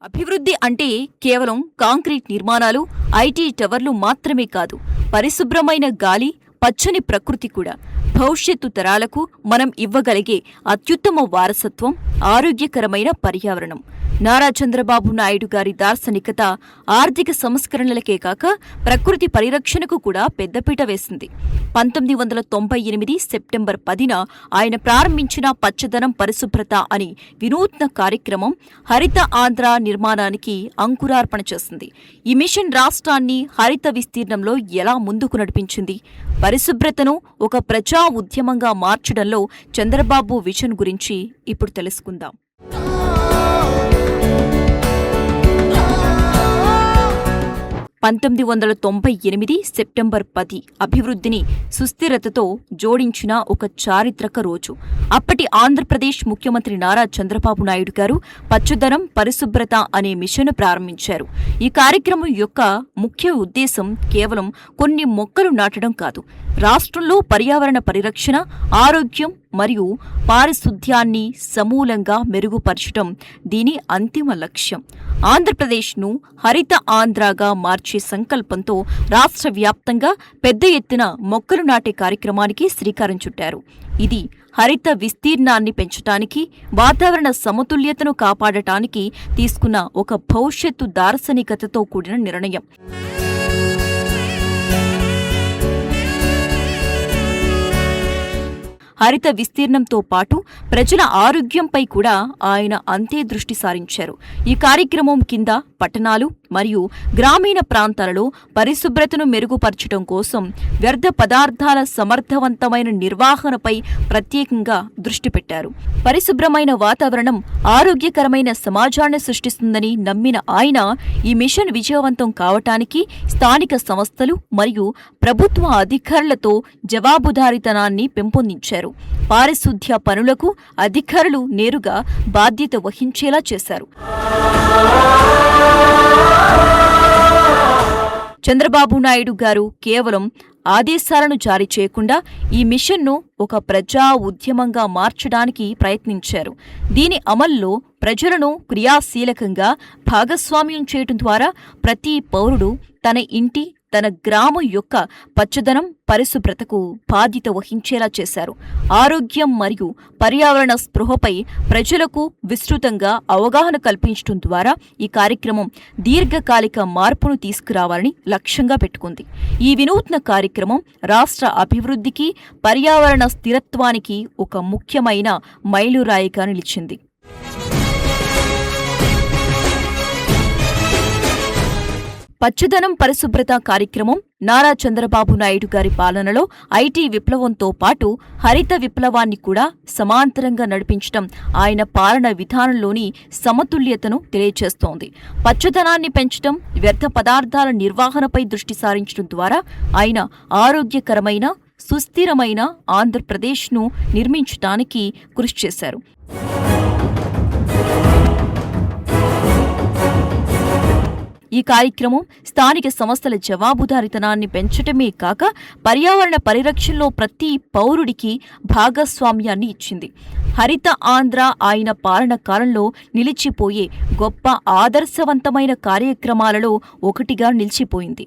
అభివృద్ధి అంటే కేవలం కాంక్రీట్ నిర్మాణాలు, ఐటీ టవర్లు మాత్రమే కాదు. పరిశుభ్రమైన గాలి, పచ్చని ప్రకృతి కూడా. భవిష్యత్తు తరాలకు మనం ఇవ్వగలిగే అత్యుత్తమ వారసత్వం, ఆరోగ్యకరమైన పర్యావరణం. నారా చంద్రబాబు నాయుడు గారి దార్శనికత ఆర్థిక సంస్కరణలకే కాక ప్రకృతి పరిరక్షణకు కూడా పెద్దపీట వేసింది. 1998 సెప్టెంబర్ 10న ఆయన ప్రారంభించిన పచ్చదనం పరిశుభ్రత అని వినూత్న కార్యక్రమం హరిత ఆంధ్ర నిర్మాణానికి అంకురార్పణ చేసింది. ఈ మిషన్ రాష్ట్రాన్ని హరిత విస్తీర్ణంలో ఎలా ముందుకు నడిపించింది? పరిశుభ్రతను ఒక ప్రజా ఉద్యమంగా మార్చడంలో చంద్రబాబు విజన్ గురించి ఇప్పుడు తెలుసుకుందాం. 1998 సెప్టెంబర్ 10 అభివృద్ధిని సుస్థిరతతో జోడించిన ఒక చారిత్రక రోజు. అప్పటి ఆంధ్రప్రదేశ్ ముఖ్యమంత్రి నారా చంద్రబాబు నాయుడు గారు పచ్చదనం పరిశుభ్రత అనే మిషన్ ప్రారంభించారు. ఈ కార్యక్రమం యొక్క ముఖ్య ఉద్దేశం కేవలం కొన్ని మొక్కలు నాటడం కాదు, రాష్ట్రంలో పర్యావరణ పరిరక్షణ, ఆరోగ్యం మరియు పారిశుద్ధ్యాన్ని సమూలంగా మెరుగుపరచడం దీని అంతిమ లక్ష్యం. ఆంధ్రప్రదేశ్ను హరిత ఆంధ్రగా మార్చే సంకల్పంతో రాష్ట్ర వ్యాప్తంగా పెద్ద ఎత్తున మొక్కలు నాటే కార్యక్రమానికి శ్రీకారం చుట్టారు. ఇది హరిత విస్తీర్ణాన్ని పెంచటానికి, వాతావరణ సమతుల్యతను కాపాడటానికి తీసుకున్న ఒక భవిష్యత్తు దార్శనికతతో కూడిన నిర్ణయం. హరిత విస్తీర్ణంతో పాటు ప్రజల ఆరోగ్యంపై కూడా ఆయన అంతే దృష్టి సారించారు. ఈ కార్యక్రమం కింద పట్టణాలు మరియు గ్రామీణ ప్రాంతాలలో పరిశుభ్రతను మెరుగుపరచడం కోసం వ్యర్థ పదార్థాల సమర్థవంతమైన నిర్వహణపై ప్రత్యేకంగా దృష్టి పెట్టారు. పరిశుభ్రమైన వాతావరణం ఆరోగ్యకరమైన సమాజాన్ని సృష్టిస్తుందని నమ్మిన ఆయన ఈ మిషన్ విజయవంతం కావటానికి స్థానిక సంస్థలు మరియు ప్రభుత్వ అధికారులతో జవాబుదారీతనాన్ని పెంపొందించారు. పారిశుద్ధ్య పనులకు అధికారులు నేరుగా బాధ్యత వహించేలా చేశారు. చంద్రబాబు నాయుడు గారు కేవలం ఆదేశాలను జారీ చేయకుండా ఈ మిషన్ను ఒక ప్రజా ఉద్యమంగా మార్చడానికి ప్రయత్నించారు. దీని అమల్లో ప్రజలను క్రియాశీలకంగా భాగస్వామ్యం చేయడం ద్వారా ప్రతి పౌరుడు తన ఇంటి, తన గ్రామం యొక్క పచ్చదనం, పరిశుభ్రతకు బాధ్యత వహించేలా చేశారు. ఆరోగ్యం మరియు పర్యావరణ స్పృహపై ప్రజలకు విస్తృతంగా అవగాహన కల్పించడం ద్వారా ఈ కార్యక్రమం దీర్ఘకాలిక మార్పును తీసుకురావాలని లక్ష్యంగా పెట్టుకుంది. ఈ వినూత్న కార్యక్రమం రాష్ట్ర అభివృద్ధికి, పర్యావరణ స్థిరత్వానికి ఒక ముఖ్యమైన మైలురాయిగా నిలిచింది. పచ్చదనం పరిశుభ్రత కార్యక్రమం నారా చంద్రబాబు నాయుడు గారి పాలనలో ఐటీ విప్లవంతో పాటు హరిత విప్లవాన్ని కూడా సమాంతరంగా నడిపించడం ఆయన పాలన విధానంలోని సమతుల్యతను తెలియజేస్తోంది. పచ్చదనాన్ని పెంచడం, వ్యర్థ పదార్థాల నిర్వహణపై దృష్టి సారించడం ద్వారా ఆయన ఆరోగ్యకరమైన, సుస్థిరమైన ఆంధ్రప్రదేశ్ను నిర్మించడానికి కృషి చేశారు. ఈ కార్యక్రమం స్థానిక సంస్థల జవాబుదారీతనాన్ని పెంచటమే కాక పర్యావరణ పరిరక్షణలో ప్రతి పౌరుడికి భాగస్వామ్యాన్ని ఇచ్చింది. హరిత ఆంధ్ర ఆయన పాలన కాలంలో నిలిచిపోయే గొప్ప ఆదర్శవంతమైన కార్యక్రమాలలో ఒకటిగా నిలిచిపోయింది.